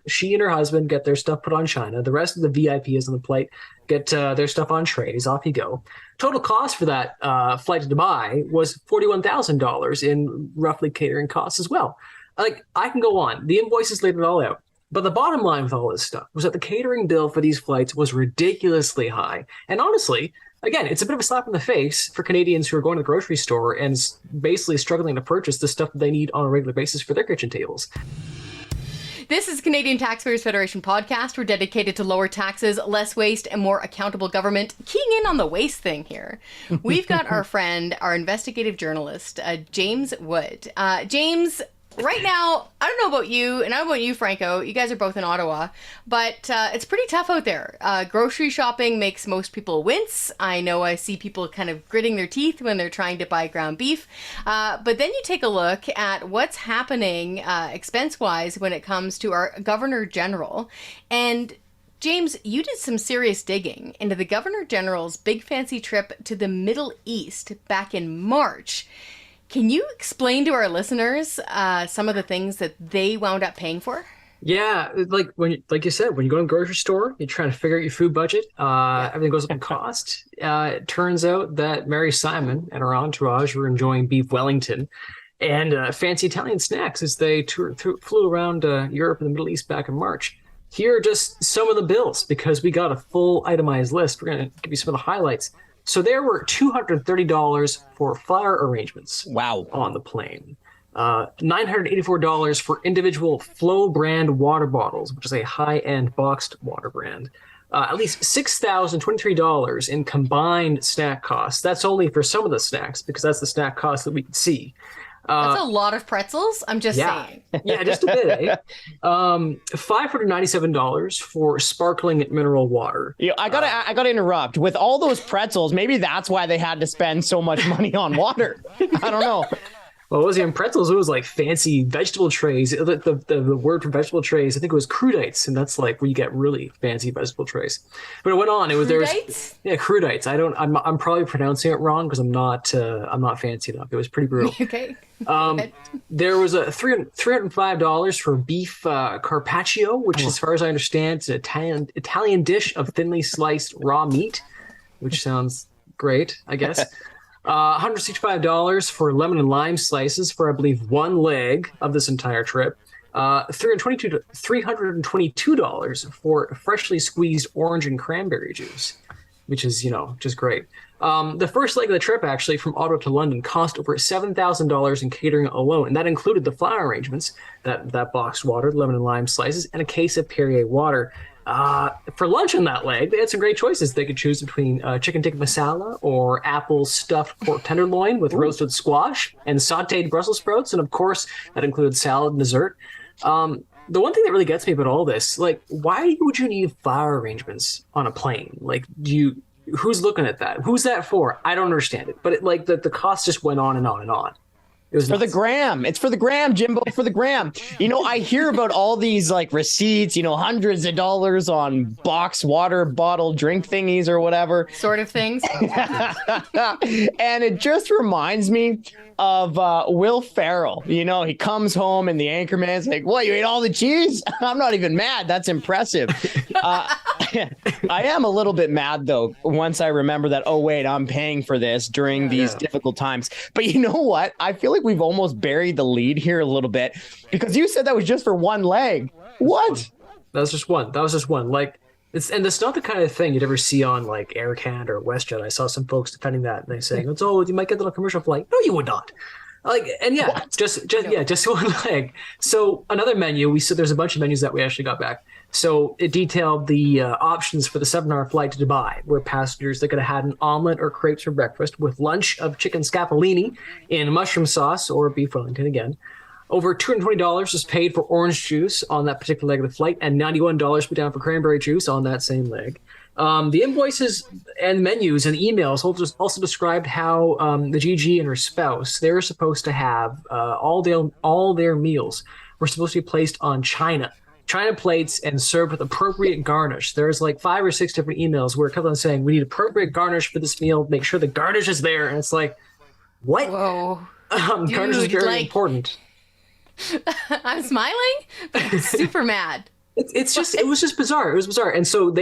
She and her husband get their stuff put on China. The rest of the VIPs on the plate get their stuff on trays. Off you go. Total cost for that flight to Dubai was $41,000 in roughly catering costs as well. Like, I can go on. The invoices laid it all out. But the bottom line with all this stuff was that the catering bill for these flights was ridiculously high. And honestly, again, it's a bit of a slap in the face for Canadians who are going to the grocery store and basically struggling to purchase the stuff that they need on a regular basis for their kitchen tables. This is Canadian Taxpayers Federation podcast. We're dedicated to lower taxes, less waste, and more accountable government. Keying in on the waste thing here. We've got our friend, our investigative journalist, James Wood. James, right now, I don't know about you, and I don't know about you, Franco. You guys are both in Ottawa, but it's pretty tough out there. Grocery shopping makes most people wince. I know I see people kind of gritting their teeth when they're trying to buy ground beef. But then you take a look at what's happening expense-wise when it comes to our Governor General. And James, you did some serious digging into the Governor General's big fancy trip to the Middle East back in March. Can you explain to our listeners some of the things that they wound up paying for? Yeah, like you said, when you go to the grocery store, you're trying to figure out your food budget. Everything goes up in cost. It turns out that Mary Simon and her entourage were enjoying beef Wellington and fancy Italian snacks as they flew around Europe and the Middle East back in March. Here are just some of the bills because we got a full itemized list. We're going to give you some of the highlights. So there were $230 for flower arrangements. Wow. On the plane. $984 for individual Flow brand water bottles, which is a high-end boxed water brand. At least $6,023 in combined snack costs. That's only for some of the snacks because that's the snack cost that we could see. That's a lot of pretzels. I'm just saying. Yeah, just a bit. Eh? $597 for sparkling mineral water. Yeah, I gotta interrupt. With all those pretzels, maybe that's why they had to spend so much money on water. I don't know. Well, it wasn't even pretzels. It was like fancy vegetable trays. The word for vegetable trays, I think it was crudites, and that's like where you get really fancy vegetable trays. But it went on. It was Crudites? Crudites. I'm probably pronouncing it wrong because I'm not fancy enough. It was pretty brutal. Okay. There was a $305 for beef Carpaccio, which, as far as I understand, is an Italian dish of thinly sliced raw meat, which sounds great, I guess. $165 for lemon and lime slices for, I believe, one leg of this entire trip. $322 for freshly squeezed orange and cranberry juice, which is, just great. The first leg of the trip, actually, from Ottawa to London, cost over $7,000 in catering alone, and that included the flower arrangements, that boxed water, lemon and lime slices, and a case of Perrier water. For lunch on that leg, they had some great choices. They could choose between chicken tikka masala or apple stuffed pork tenderloin with roasted squash and sautéed Brussels sprouts, and of course, that included salad and dessert. The one thing that really gets me about all this, like, why would you need flower arrangements on a plane? Like, who's looking at that? Who's that for? I don't understand it. But the cost just went on and on and on. It was for the gram. It's for the gram, Jimbo, for the gram. I hear about all these like receipts, hundreds of dollars on box water bottle drink thingies or whatever. Sort of things. And it just reminds me of Will Ferrell. He comes home and the anchorman's like, "What, you ate all the cheese?" I'm not even mad. That's impressive. I am a little bit mad, though, once I remember that, oh, wait, I'm paying for this during these difficult times. But you know what? I feel like we've almost buried the lead here a little bit because you said that was just for one leg. What? That was just one. Like, it's not the kind of thing you'd ever see on like Air Canada or WestJet. I saw some folks defending that and they saying, you might get on a commercial flight. No, you would not. Like, and just one leg. So another menu, we said there's a bunch of menus that we actually got back. So it detailed the options for the 7-hour flight to Dubai, where passengers, they could have had an omelet or crepes for breakfast with lunch of chicken scapellini in mushroom sauce or beef Wellington again. Over $220 was paid for orange juice on that particular leg of the flight, and $91 put down for cranberry juice on that same leg. The invoices and menus and emails also described how the GG and her spouse, they were supposed to have all their meals were supposed to be placed on China plates and served with appropriate garnish. There's like 5 or 6 different emails where it kept on saying, we need appropriate garnish for this meal. Make sure the garnish is there. And it's like, what? Whoa. Garnish is very important. I'm smiling, but I'm super mad. it was just bizarre. It was bizarre. And so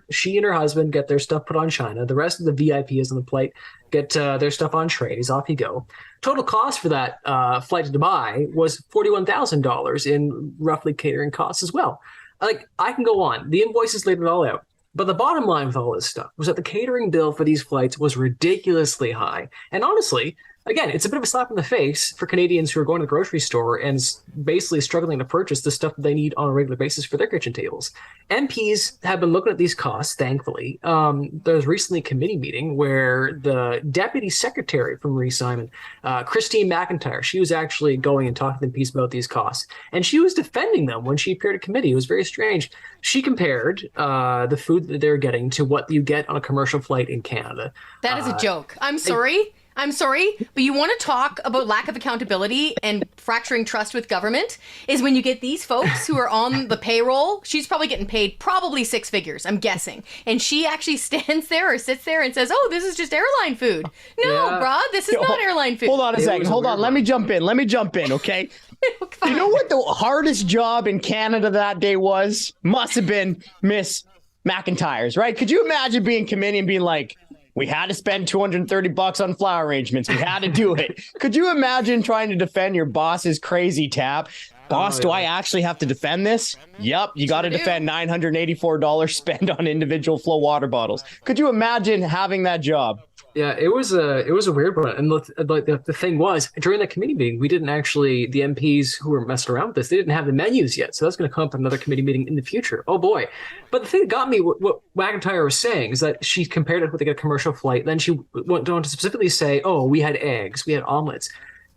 she and her husband get their stuff put on China. The rest of the VIPs on the flight get their stuff on trays. Off you go. Total cost for that flight to Dubai was $41,000 in roughly catering costs as well. Like, I can go on. The invoices laid it all out. But the bottom line with all this stuff was that the catering bill for these flights was ridiculously high. And honestly, again, it's a bit of a slap in the face for Canadians who are going to the grocery store and basically struggling to purchase the stuff that they need on a regular basis for their kitchen tables. MPs have been looking at these costs, thankfully. There was recently a committee meeting where the deputy secretary from Simon, Christine McIntyre, she was actually going and talking to the MPs about these costs. And she was defending them when she appeared at committee. It was very strange. She compared the food that they're getting to what you get on a commercial flight in Canada. That is a joke. I'm sorry, but you want to talk about lack of accountability and fracturing trust with government is when you get these folks who are on the payroll. She's probably getting paid probably six figures, I'm guessing. And she actually stands there or sits there and says, oh, this is just airline food. No, brah, this is not airline food. Hold on a second. Hold on. Let me jump in, okay? You know what the hardest job in Canada that day was? Must have been Miss McIntyre's, right? Could you imagine being committee and being like, we had to spend $230 on flower arrangements. We had to do it. Could you imagine trying to defend your boss's crazy tap? Boss, do I actually have to defend this? Yep, you got to defend $984 spent on individual flow water bottles. Could you imagine having that job? Yeah, it was a weird one. And the thing was, during the committee meeting, the MPs who were messing around with this, they didn't have the menus yet. So that's going to come up in another committee meeting in the future. Oh boy. But the thing that got me, what McIntyre was saying, is that she compared it with like a commercial flight. Then she went on to specifically say, oh, we had eggs, we had omelets.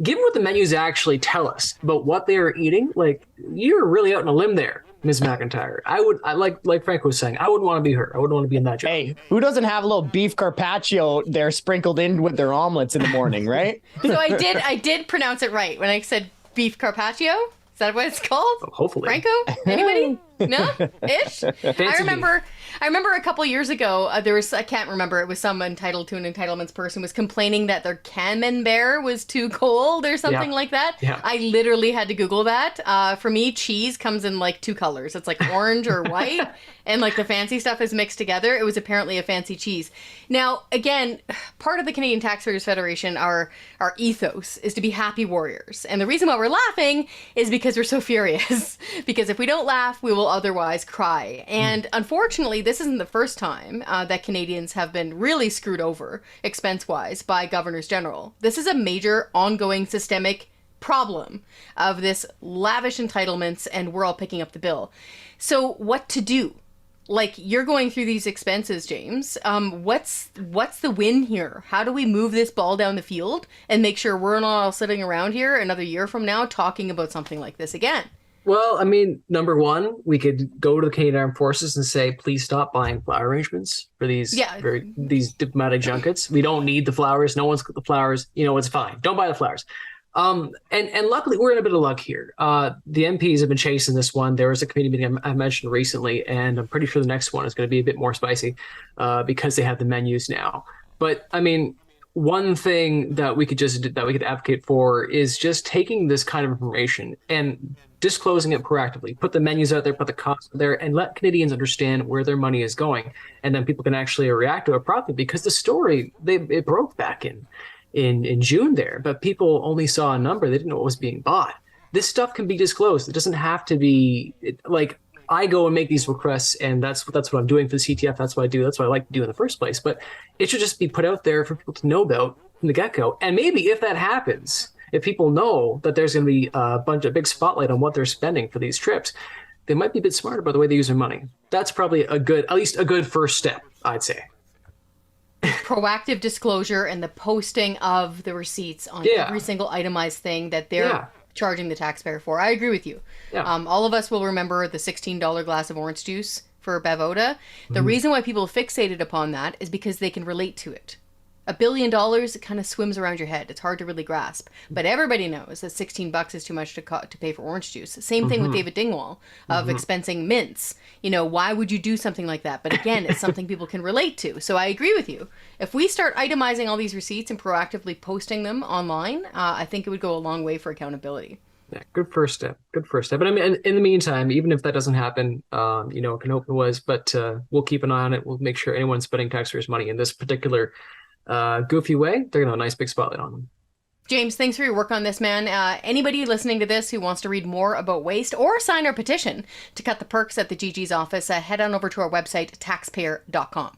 Given what the menus actually tell us about what they are eating, like, you're really out on a limb there, Ms. McIntyre. I like Frank was saying, I wouldn't want to be her. I wouldn't want to be in that job. Hey, who doesn't have a little beef carpaccio there sprinkled in with their omelets in the morning, right? So I did pronounce it right when I said beef carpaccio. Is that what it's called? Oh, hopefully. Franco? Anybody? No? Ish? I remember a couple years ago, I can't remember, it was some entitled to an entitlements person was complaining that their camembert was too cold or something like that. Yeah. I literally had to Google that. For me, cheese comes in like two colors. It's like orange or white, and like the fancy stuff is mixed together. It was apparently a fancy cheese. Now, again, part of the Canadian Taxpayers Federation, our ethos is to be happy warriors. And the reason why we're laughing is because we're so furious. Because if we don't laugh, we will otherwise cry. And unfortunately, this isn't the first time that Canadians have been really screwed over expense-wise by governors general. This is a major ongoing systemic problem of this lavish entitlements, and we're all picking up the bill. So what to do? Like, you're going through these expenses, James. What's the win here? How do we move this ball down the field and make sure we're not all sitting around here another year from now talking about something like this again? Well, I mean, number one, we could go to the Canadian Armed Forces and say, please stop buying flower arrangements for these these diplomatic junkets. We don't need the flowers. No one's got the flowers. You know, it's fine. Don't buy the flowers. And luckily, we're in a bit of luck here. The MPs have been chasing this one. There was a committee meeting I mentioned recently, and I'm pretty sure the next one is going to be a bit more spicy because they have the menus now. But I mean, one thing that we could advocate for is just taking this kind of information and disclosing it proactively. Put the menus out there, put the costs out there, and let Canadians understand where their money is going, and then people can actually react to it properly. Because the story it broke back in June there, but people only saw a number. They didn't know what was being bought. This stuff can be disclosed. It doesn't have to be like I go and make these requests, and that's what I'm doing for the CTF. That's what I do. That's what I like to do in the first place. But it should just be put out there for people to know about from the get-go. And maybe if that happens, if people know that there's going to be a big spotlight on what they're spending for these trips, they might be a bit smarter about the way they use their money. That's probably at least a good first step, I'd say. Proactive disclosure and the posting of the receipts on every single itemized thing that they're charging the taxpayer for. I agree with you. Yeah. All of us will remember the $16 glass of orange juice for Bevoda. The reason why people fixated upon that is because they can relate to it. $1 billion, it kind of swims around your head. It's hard to really grasp. But everybody knows that $16 is too much to pay for orange juice. Same thing with David Dingwall of expensing mints. You know, why would you do something like that? But again, it's something people can relate to. So I agree with you. If we start itemizing all these receipts and proactively posting them online, I think it would go a long way for accountability. Yeah, good first step. Good first step. But I mean, in the meantime, even if that doesn't happen, it can open was, but we'll keep an eye on it. We'll make sure anyone spending taxpayers' money in this particular goofy way, they're gonna have a nice big spotlight on them. James, thanks for your work on this, man. Anybody listening to this who wants to read more about waste or sign our petition to cut the perks at the GG's office, head on over to our website, taxpayer.com.